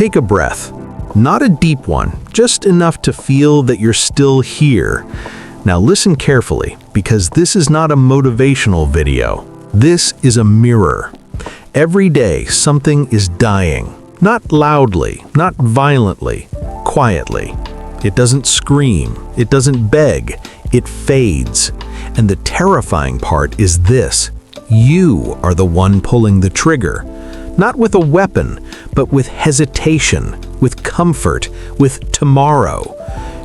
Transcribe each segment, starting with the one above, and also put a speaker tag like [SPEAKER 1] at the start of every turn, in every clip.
[SPEAKER 1] Take a breath. Not a deep one, just enough to feel that you're still here. Now listen carefully, because this is not a motivational video. This is a mirror. Every day, something is dying. Not loudly, not violently, quietly. It doesn't scream, it doesn't beg, it fades. And the terrifying part is this: you are the one pulling the trigger. Not with a weapon, but with hesitation, with comfort, with tomorrow.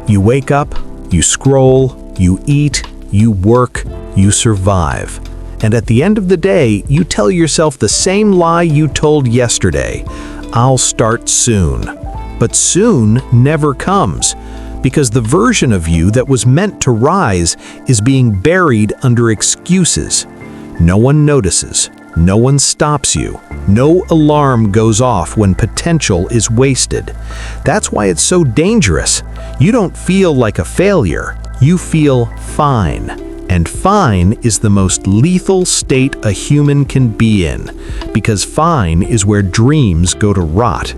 [SPEAKER 1] You wake up, you scroll, you eat, you work, you survive. And at the end of the day, you tell yourself the same lie you told yesterday: I'll start soon. But soon never comes, because the version of you that was meant to rise is being buried under excuses. No one notices, no one stops you, no alarm goes off when potential is wasted. That's why it's so dangerous. You don't feel like a failure, you feel fine. And fine is the most lethal state a human can be in, because fine is where dreams go to rot.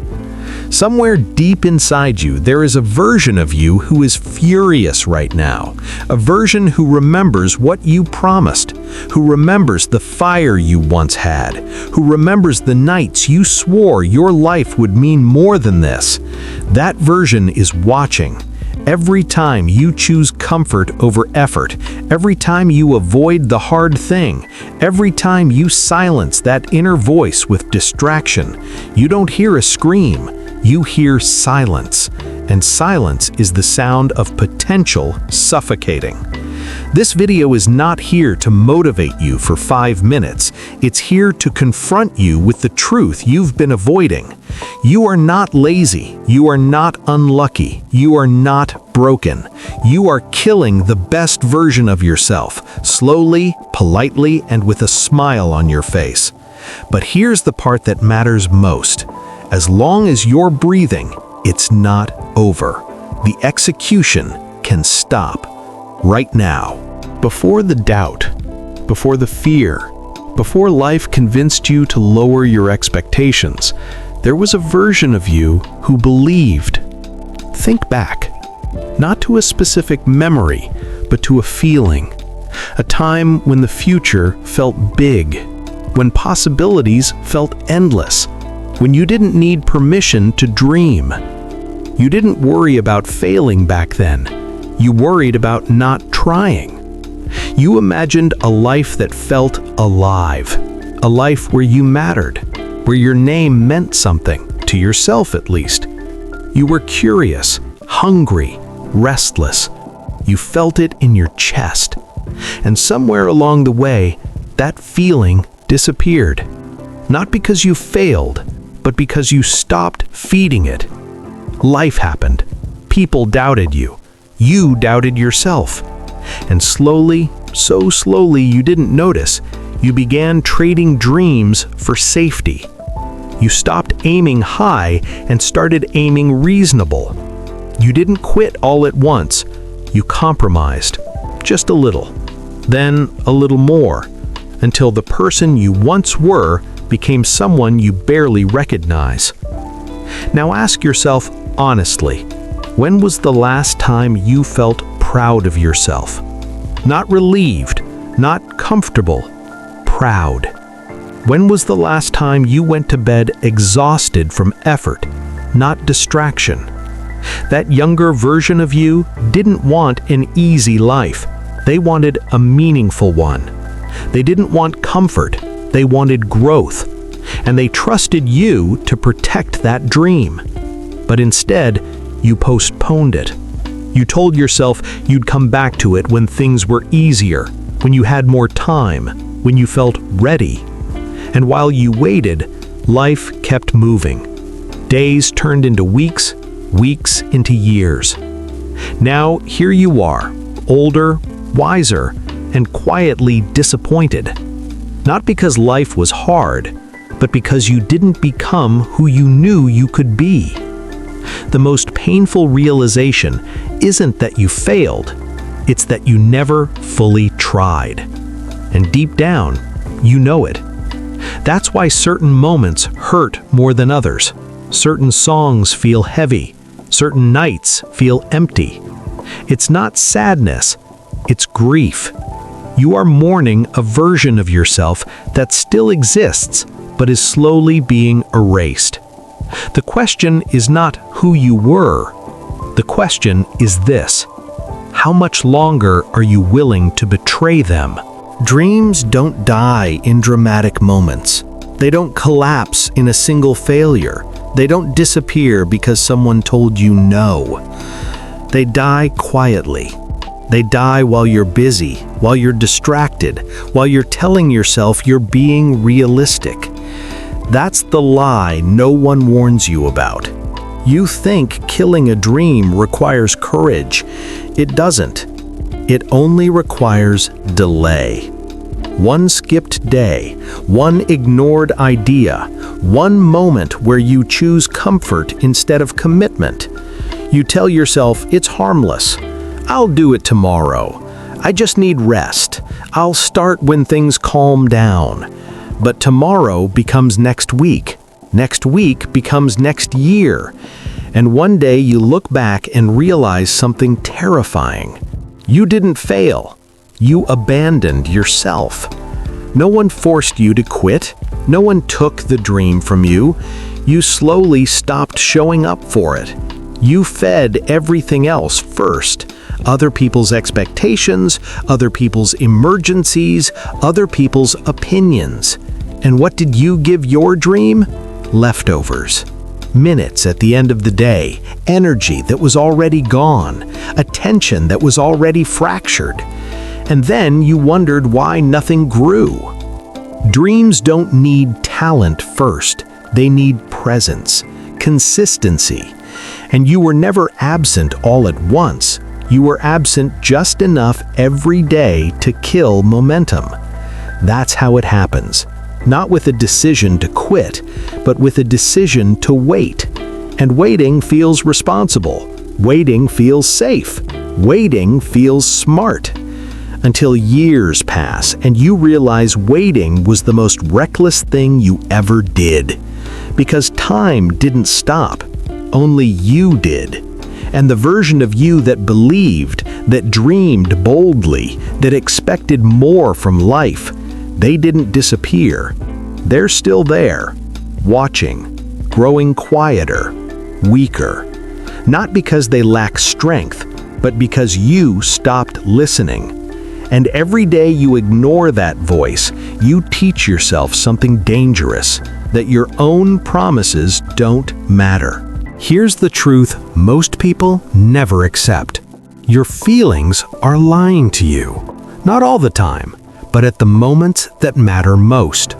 [SPEAKER 1] Somewhere deep inside you, there is a version of you who is furious right now, a version who remembers what you promised, who remembers the fire you once had, who remembers the nights you swore your life would mean more than this. That version is watching. Every time you choose comfort over effort, every time you avoid the hard thing, every time you silence that inner voice with distraction, you don't hear a scream, you hear silence. And silence is the sound of potential suffocating. This video is not here to motivate you for 5 minutes. It's here to confront you with the truth you've been avoiding. You are not lazy. You are not unlucky. You are not broken. You are killing the best version of yourself, slowly, politely, and with a smile on your face. But here's the part that matters most. As long as you're breathing, it's not over. The execution can stop right now. Before the doubt, before the fear, before life convinced you to lower your expectations, there was a version of you who believed. Think back, not to a specific memory, but to a feeling. A time when the future felt big, when possibilities felt endless, when you didn't need permission to dream. You didn't worry about failing back then. You worried about not trying. You imagined a life that felt alive, a life where you mattered, where your name meant something, to yourself at least. You were curious, hungry, restless. You felt it in your chest. And somewhere along the way, that feeling disappeared. Not because you failed, but because you stopped feeding it. Life happened. People doubted you. You doubted yourself. And slowly, so slowly you didn't notice, you began trading dreams for safety. You stopped aiming high and started aiming reasonable. You didn't quit all at once. You compromised, just a little, then a little more, until the person you once were became someone you barely recognize. Now ask yourself honestly, when was the last time you felt proud of yourself? Not relieved, not comfortable, proud. When was the last time you went to bed exhausted from effort, not distraction? That younger version of you didn't want an easy life. They wanted a meaningful one. They didn't want comfort. They wanted growth. And they trusted you to protect that dream. But instead, you postponed it. You told yourself you'd come back to it when things were easier, when you had more time, when you felt ready. And while you waited, life kept moving. Days turned into weeks, weeks into years. Now here you are, older, wiser, and quietly disappointed. Not because life was hard, but because you didn't become who you knew you could be. The most painful realization isn't that you failed, it's that you never fully tried. And deep down, you know it. That's why certain moments hurt more than others. Certain songs feel heavy. Certain nights feel empty. It's not sadness, it's grief. You are mourning a version of yourself that still exists, but is slowly being erased. The question is not who you were. The question is this: how much longer are you willing to betray them? Dreams don't die in dramatic moments. They don't collapse in a single failure. They don't disappear because someone told you no. They die quietly. They die while you're busy, while you're distracted, while you're telling yourself you're being realistic. That's the lie no one warns you about. You think killing a dream requires courage. It doesn't. It only requires delay. One skipped day, one ignored idea, one moment where you choose comfort instead of commitment. You tell yourself it's harmless. I'll do it tomorrow. I just need rest. I'll start when things calm down. But tomorrow becomes next week. Next week becomes next year. And one day you look back and realize something terrifying. You didn't fail. You abandoned yourself. No one forced you to quit. No one took the dream from you. You slowly stopped showing up for it. You fed everything else first. Other people's expectations, other people's emergencies, other people's opinions. And what did you give your dream? Leftovers. Minutes at the end of the day, energy that was already gone, attention that was already fractured. And then you wondered why nothing grew. Dreams don't need talent first. They need presence, consistency. And you were never absent all at once. You were absent just enough every day to kill momentum. That's how it happens. Not with a decision to quit, but with a decision to wait. And waiting feels responsible. Waiting feels safe. Waiting feels smart. Until years pass and you realize waiting was the most reckless thing you ever did. Because time didn't stop. Only you did. And the version of you that believed, that dreamed boldly, that expected more from life, they didn't disappear. They're still there, watching, growing quieter, weaker. Not because they lack strength, but because you stopped listening. And every day you ignore that voice, you teach yourself something dangerous, that your own promises don't matter. Here's the truth most people never accept. Your feelings are lying to you. Not all the time, but at the moments that matter most.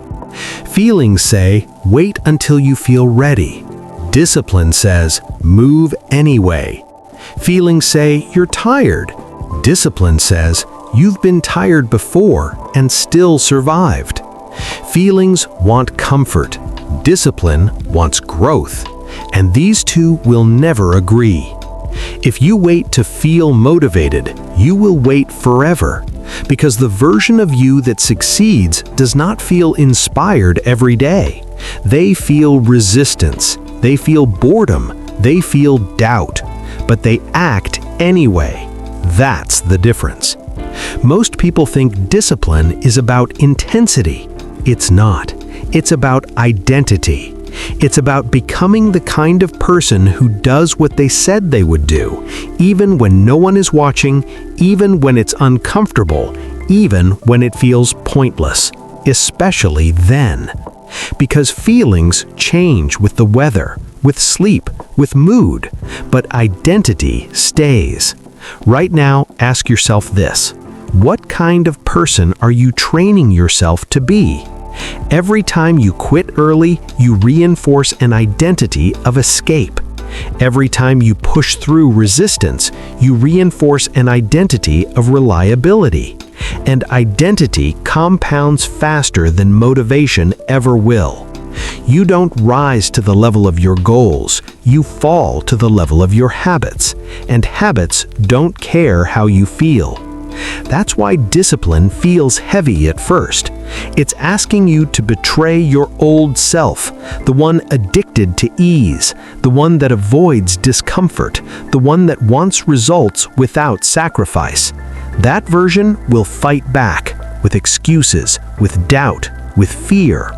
[SPEAKER 1] Feelings say, wait until you feel ready. Discipline says, move anyway. Feelings say, you're tired. Discipline says, you've been tired before and still survived. Feelings want comfort. Discipline wants growth. And these two will never agree. If you wait to feel motivated, you will wait forever. Because the version of you that succeeds does not feel inspired every day. They feel resistance. They feel boredom. They feel doubt. But they act anyway. That's the difference. Most people think discipline is about intensity. It's not. It's about identity. It's about becoming the kind of person who does what they said they would do, even when no one is watching, even when it's uncomfortable, even when it feels pointless, especially then. Because feelings change with the weather, with sleep, with mood, but identity stays. Right now, ask yourself this: what kind of person are you training yourself to be? Every time you quit early, you reinforce an identity of escape. Every time you push through resistance, you reinforce an identity of reliability. And identity compounds faster than motivation ever will. You don't rise to the level of your goals, you fall to the level of your habits. And habits don't care how you feel. That's why discipline feels heavy at first. It's asking you to betray your old self, the one addicted to ease, the one that avoids discomfort, the one that wants results without sacrifice. That version will fight back with excuses, with doubt, with fear.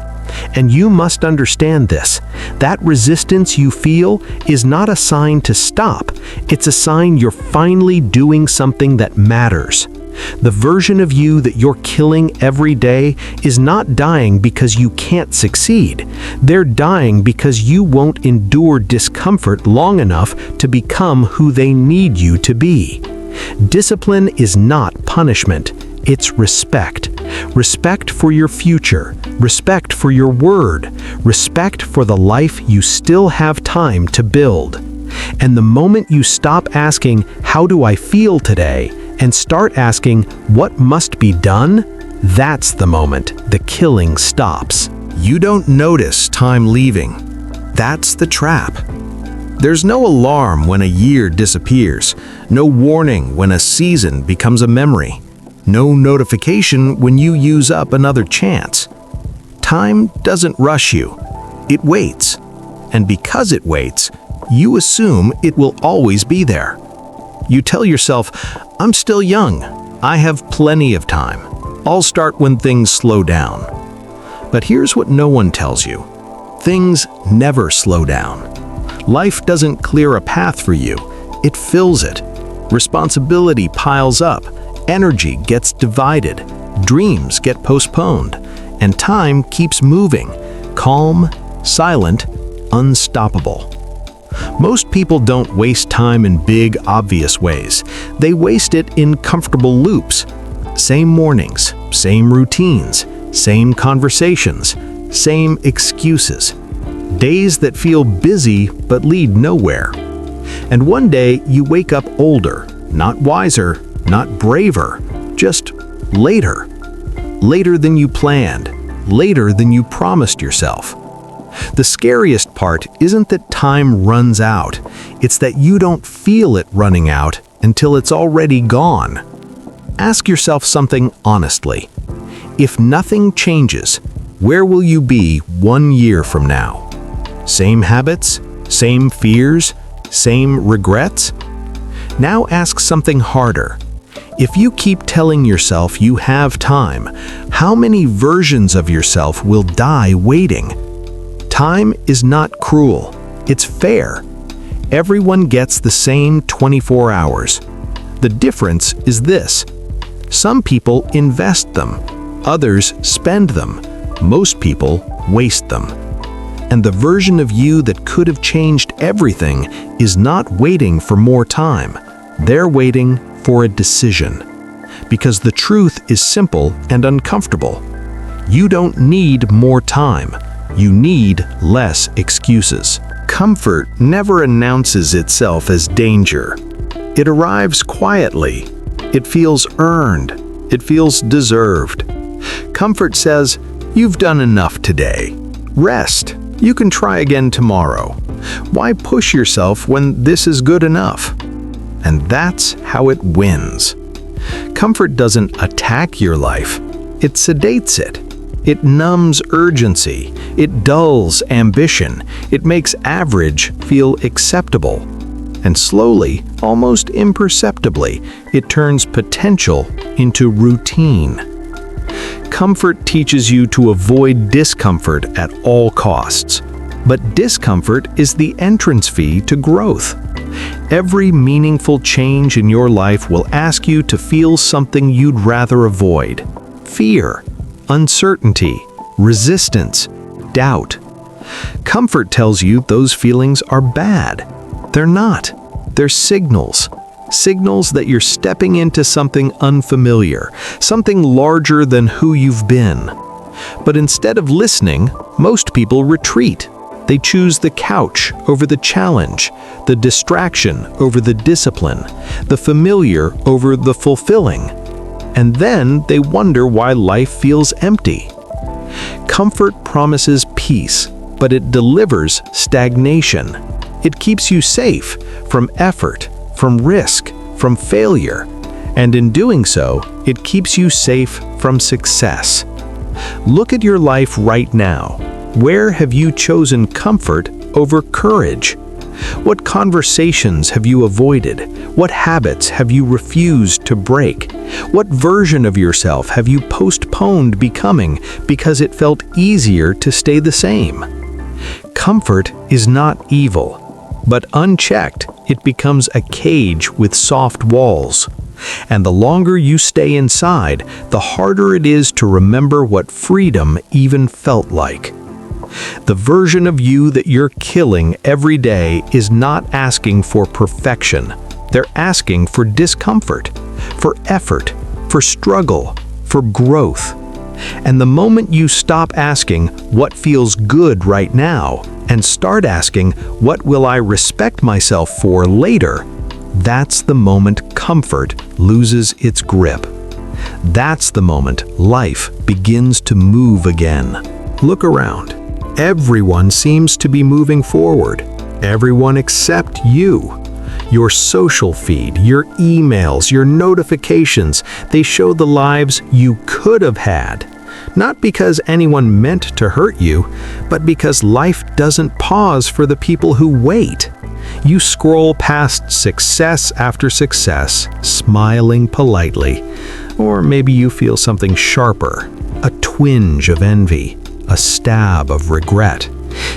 [SPEAKER 1] And you must understand this. That resistance you feel is not a sign to stop. It's a sign you're finally doing something that matters. The version of you that you're killing every day is not dying because you can't succeed. They're dying because you won't endure discomfort long enough to become who they need you to be. Discipline is not punishment. It's respect. Respect for your future, respect for your word, respect for the life you still have time to build. And the moment you stop asking, "How do I feel today?" and start asking, "What must be done?" that's the moment the killing stops. You don't notice time leaving. That's the trap. There's no alarm when a year disappears, no warning when a season becomes a memory. No notification when you use up another chance. Time doesn't rush you. It waits. And because it waits, you assume it will always be there. You tell yourself, "I'm still young. I have plenty of time. I'll start when things slow down." But here's what no one tells you. Things never slow down. Life doesn't clear a path for you. It fills it. Responsibility piles up. Energy gets divided, dreams get postponed, and time keeps moving, calm, silent, unstoppable. Most people don't waste time in big, obvious ways. They waste it in comfortable loops. Same mornings, same routines, same conversations, same excuses. Days that feel busy but lead nowhere. And one day you wake up older, not wiser, not braver, just later. Later than you planned, later than you promised yourself. The scariest part isn't that time runs out, it's that you don't feel it running out until it's already gone. Ask yourself something honestly. If nothing changes, where will you be 1 year from now? Same habits? Same fears? Same regrets? Now ask something harder. If you keep telling yourself you have time, how many versions of yourself will die waiting? Time is not cruel. It's fair. Everyone gets the same 24 hours. The difference is this. Some people invest them. Others spend them. Most people waste them. And the version of you that could have changed everything is not waiting for more time. They're waiting for a decision. Because the truth is simple and uncomfortable. You don't need more time. You need less excuses. Comfort never announces itself as danger. It arrives quietly. It feels earned. It feels deserved. Comfort says, "You've done enough today. Rest. You can try again tomorrow. Why push yourself when this is good enough?" And that's how it wins. Comfort doesn't attack your life. It sedates it. It numbs urgency. It dulls ambition. It makes average feel acceptable. And slowly, almost imperceptibly, it turns potential into routine. Comfort teaches you to avoid discomfort at all costs. But discomfort is the entrance fee to growth. Every meaningful change in your life will ask you to feel something you'd rather avoid. Fear, uncertainty, resistance, doubt. Comfort tells you those feelings are bad. They're not. They're signals. Signals that you're stepping into something unfamiliar, something larger than who you've been. But instead of listening, most people retreat. They choose the couch over the challenge, the distraction over the discipline, the familiar over the fulfilling. And then they wonder why life feels empty. Comfort promises peace, but it delivers stagnation. It keeps you safe from effort, from risk, from failure. And in doing so, it keeps you safe from success. Look at your life right now. Where have you chosen comfort over courage? What conversations have you avoided? What habits have you refused to break? What version of yourself have you postponed becoming because it felt easier to stay the same? Comfort is not evil, but unchecked, it becomes a cage with soft walls. And the longer you stay inside, the harder it is to remember what freedom even felt like. The version of you that you're killing every day is not asking for perfection. They're asking for discomfort, for effort, for struggle, for growth. And the moment you stop asking, what feels good right now, and start asking, what will I respect myself for later, that's the moment comfort loses its grip. That's the moment life begins to move again. Look around. Everyone seems to be moving forward. Everyone except you. Your social feed, your emails, your notifications, they show the lives you could have had. Not because anyone meant to hurt you, but because life doesn't pause for the people who wait. You scroll past success after success, smiling politely. Or maybe you feel something sharper, a twinge of envy, a stab of regret.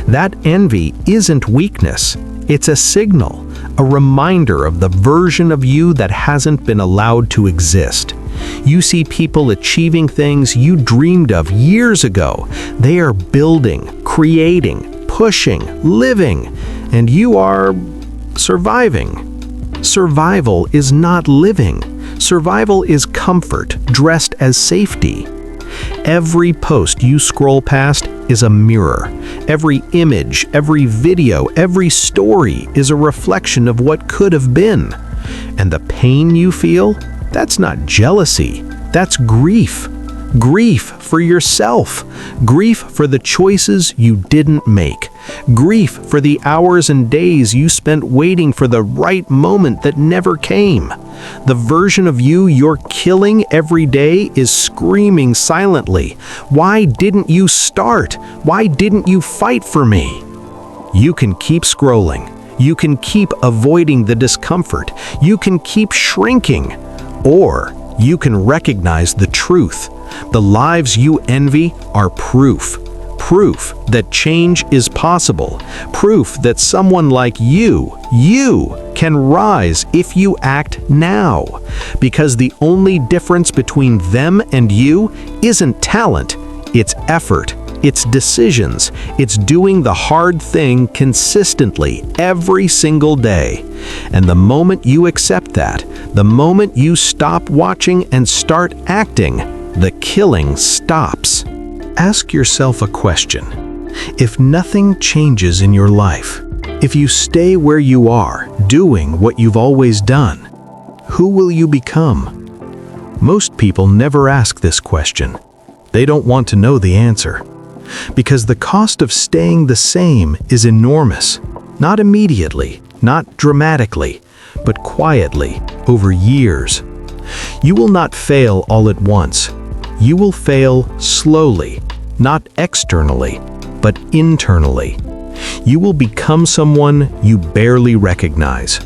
[SPEAKER 1] That envy isn't weakness. It's a signal, a reminder of the version of you that hasn't been allowed to exist. You see people achieving things you dreamed of years ago. They are building, creating, pushing, living, and you are surviving. Survival is not living. Survival is comfort dressed as safety. Every post you scroll past is a mirror. Every image, every video, every story is a reflection of what could have been. And the pain you feel, that's not jealousy, that's grief. Grief for yourself. Grief for the choices you didn't make. Grief for the hours and days you spent waiting for the right moment that never came. The version of you you're killing every day is screaming silently. Why didn't you start? Why didn't you fight for me? You can keep scrolling. You can keep avoiding the discomfort. You can keep shrinking. Or you can recognize the truth. The lives you envy are proof. Proof that change is possible. Proof that someone like you can rise if you act now. Because the only difference between them and you isn't talent, it's effort. It's decisions. It's doing the hard thing consistently every single day. And the moment you accept that, the moment you stop watching and start acting, the killing stops. Ask yourself a question. If nothing changes in your life, if you stay where you are, doing what you've always done, who will you become? Most people never ask this question. They don't want to know the answer. Because the cost of staying the same is enormous. Not immediately, not dramatically, but quietly, over years. You will not fail all at once. You will fail slowly, not externally, but internally. You will become someone you barely recognize.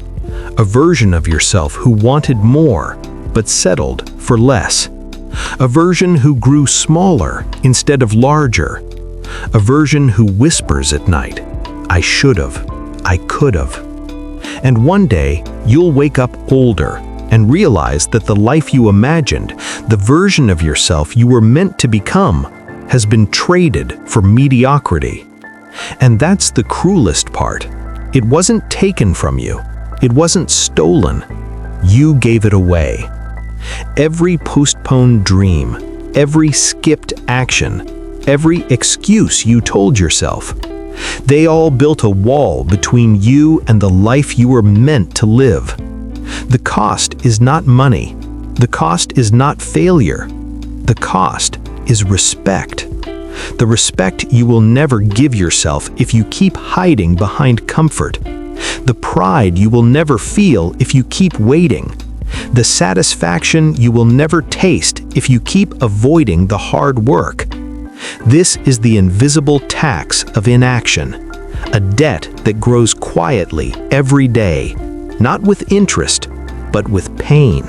[SPEAKER 1] A version of yourself who wanted more, but settled for less. A version who grew smaller instead of larger. A version who whispers at night, I should've, I could've. And one day, you'll wake up older and realize that the life you imagined, the version of yourself you were meant to become, has been traded for mediocrity. And that's the cruelest part. It wasn't taken from you. It wasn't stolen. You gave it away. Every postponed dream, every skipped action, every excuse you told yourself, they all built a wall between you and the life you were meant to live. The cost is not money. The cost is not failure. The cost is respect. The respect you will never give yourself if you keep hiding behind comfort. The pride you will never feel if you keep waiting. the satisfaction you will never taste if you keep avoiding the hard work. This is the invisible tax of inaction, a debt that grows quietly every day, not with interest, but with pain.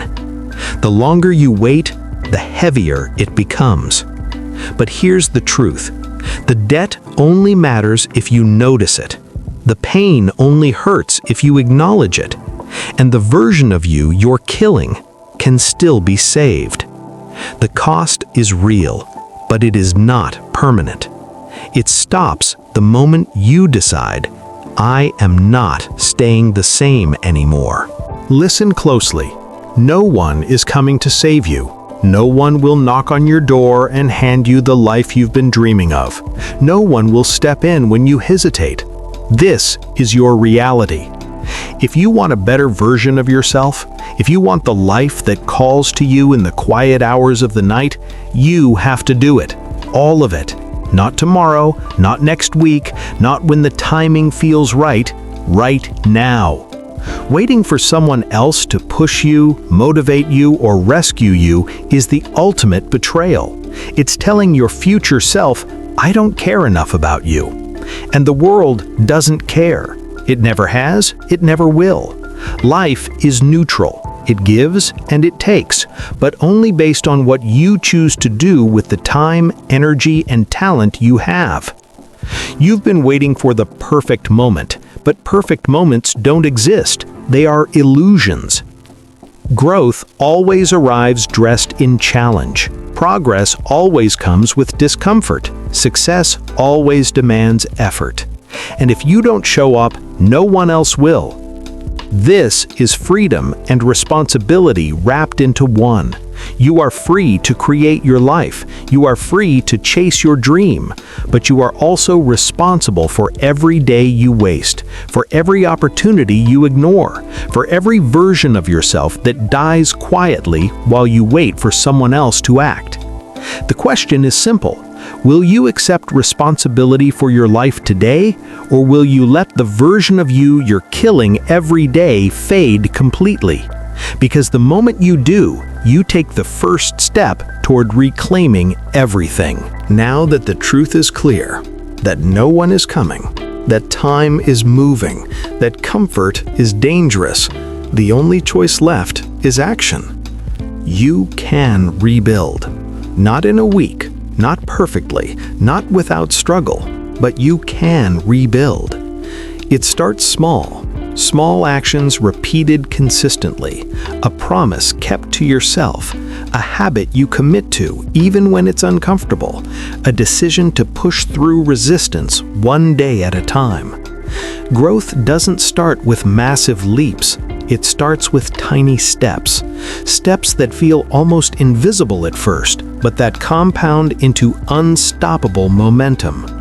[SPEAKER 1] The longer you wait, the heavier it becomes. But here's the truth. The debt only matters if you notice it. The pain only hurts if you acknowledge it. And the version of you you're killing can still be saved. The cost is real, but it is not permanent. It stops the moment you decide, I am not staying the same anymore. Listen closely. No one is coming to save you. No one will knock on your door and hand you the life you've been dreaming of. No one will step in when you hesitate. This is your reality. If you want a better version of yourself, if you want the life that calls to you in the quiet hours of the night, you have to do it. All of it. Not tomorrow, not next week, not when the timing feels right, right now. Waiting for someone else to push you, motivate you, or rescue you is the ultimate betrayal. It's telling your future self, I don't care enough about you. And the world doesn't care. It never has, it never will. Life is neutral. It gives and it takes, but only based on what you choose to do with the time, energy, and talent you have. You've been waiting for the perfect moment, but perfect moments don't exist. They are illusions. Growth always arrives dressed in challenge. Progress always comes with discomfort. Success always demands effort. And if you don't show up, no one else will. This is freedom and responsibility wrapped into one. You are free to create your life. You are free to chase your dream. But you are also responsible for every day you waste, for every opportunity you ignore, for every version of yourself that dies quietly while you wait for someone else to act. The question is simple. Will you accept responsibility for your life today, or will you let the version of you you're killing every day fade completely? Because the moment you do, you take the first step toward reclaiming everything. Now that the truth is clear, that no one is coming, that time is moving, that comfort is dangerous, the only choice left is action. You can rebuild. Not in a week, not perfectly, not without struggle, but you can rebuild. It starts small. Small actions repeated consistently, a promise kept to yourself, a habit you commit to even when it's uncomfortable, a decision to push through resistance one day at a time. Growth doesn't start with massive leaps. It starts with tiny steps, steps that feel almost invisible at first, but that compound into unstoppable momentum.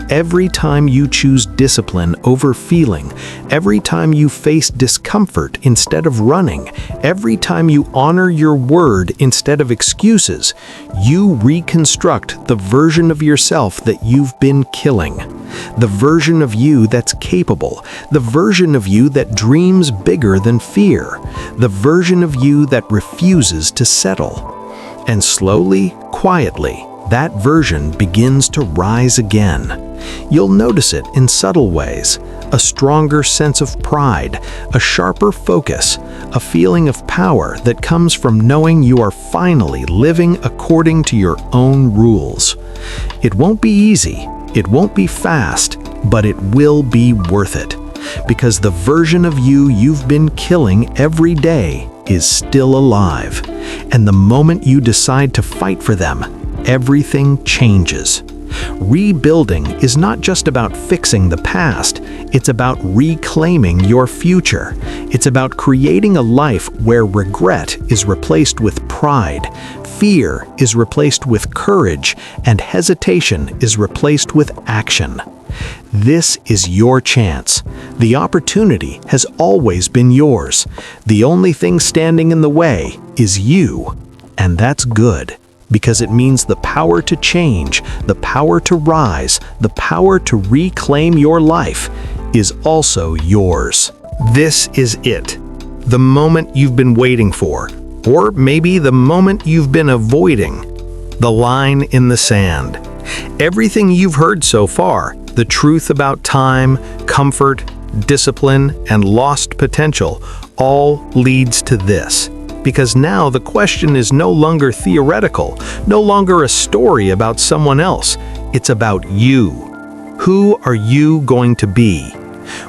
[SPEAKER 1] Every time you choose discipline over feeling, every time you face discomfort instead of running, every time you honor your word instead of excuses, you reconstruct the version of yourself that you've been killing. The version of you that's capable, the version of you that dreams bigger than fear, the version of you that refuses to settle. And slowly, quietly, that version begins to rise again. You'll notice it in subtle ways, a stronger sense of pride, a sharper focus, a feeling of power that comes from knowing you are finally living according to your own rules. It won't be easy, it won't be fast, but it will be worth it. Because the version of you you've been killing every day is still alive. And the moment you decide to fight for them, everything changes. Rebuilding is not just about fixing the past, it's about reclaiming your future. It's about creating a life where regret is replaced with pride, fear is replaced with courage, and hesitation is replaced with action. This is your chance. The opportunity has always been yours. The only thing standing in the way is you, and that's good. Because it means the power to change, the power to rise, the power to reclaim your life is also yours. This is it. the moment you've been waiting for, or maybe the moment you've been avoiding. The line in the sand. Everything you've heard so far, the truth about time, comfort, discipline, and lost potential, all leads to this. Because now the question is no longer theoretical, no longer a story about someone else. It's about you. Who are you going to be?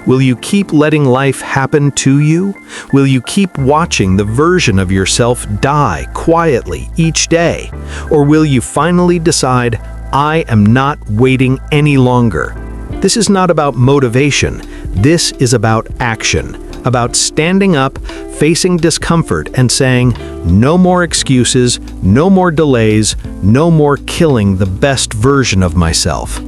[SPEAKER 1] Will you keep letting life happen to you? Will you keep watching the version of yourself die quietly each day? Or will you finally decide, I am not waiting any longer? This is not about motivation. This is about action, about standing up, facing discomfort, and saying, no more excuses, no more delays, no more killing the best version of myself.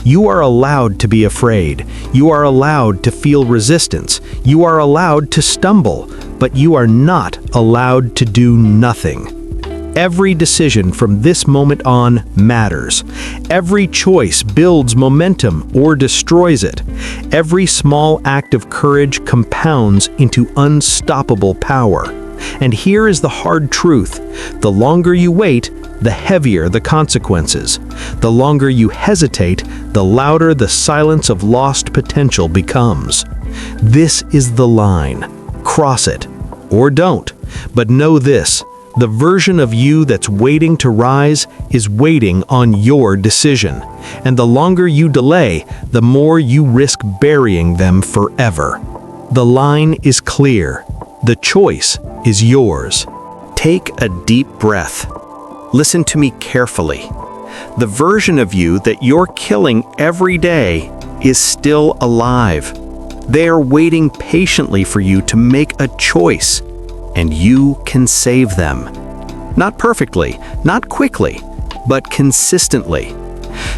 [SPEAKER 1] You are allowed to be afraid. You are allowed to feel resistance. You are allowed to stumble, but you are not allowed to do nothing. Every decision from this moment on matters. Every choice builds momentum or destroys it. Every small act of courage compounds into unstoppable power. And here is the hard truth. The longer you wait, the heavier the consequences. The longer you hesitate, the louder the silence of lost potential becomes. This is the line. Cross it, or don't. But know this, the version of you that's waiting to rise is waiting on your decision. And the longer you delay, the more you risk burying them forever. The line is clear. The choice is yours. Take a deep breath. Listen to me carefully. The version of you that you're killing every day is still alive. They are waiting patiently for you to make a choice, and you can save them. Not perfectly, not quickly, but consistently.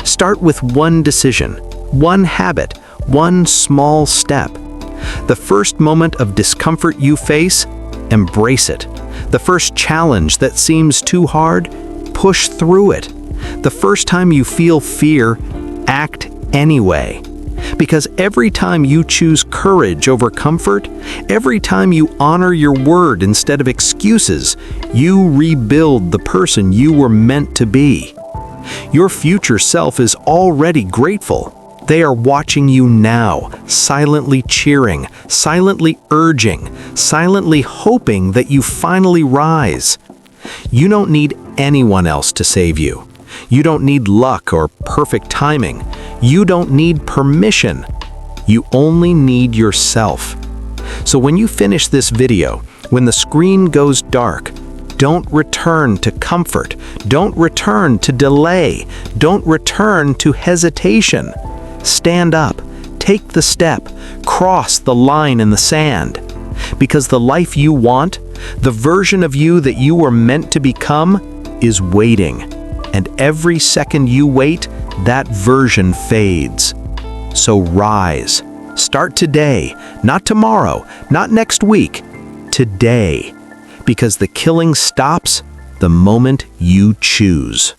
[SPEAKER 1] Start with one decision, one habit, one small step. The first moment of discomfort you face, embrace it. The first challenge that seems too hard, push through it. The first time you feel fear, act anyway. Because every time you choose courage over comfort, every time you honor your word instead of excuses, you rebuild the person you were meant to be. Your future self is already grateful. They are watching you now, silently cheering, silently urging, silently hoping that you finally rise. You don't need anyone else to save you. You don't need luck or perfect timing. You don't need permission. You only need yourself. So when you finish this video, when the screen goes dark, don't return to comfort. Don't return to delay. Don't return to hesitation. Stand up, take the step, cross the line in the sand. Because the life you want, the version of you that you were meant to become, is waiting. And every second you wait, that version fades. So rise. Start today, not tomorrow, not next week. Today. Because the killing stops the moment you choose.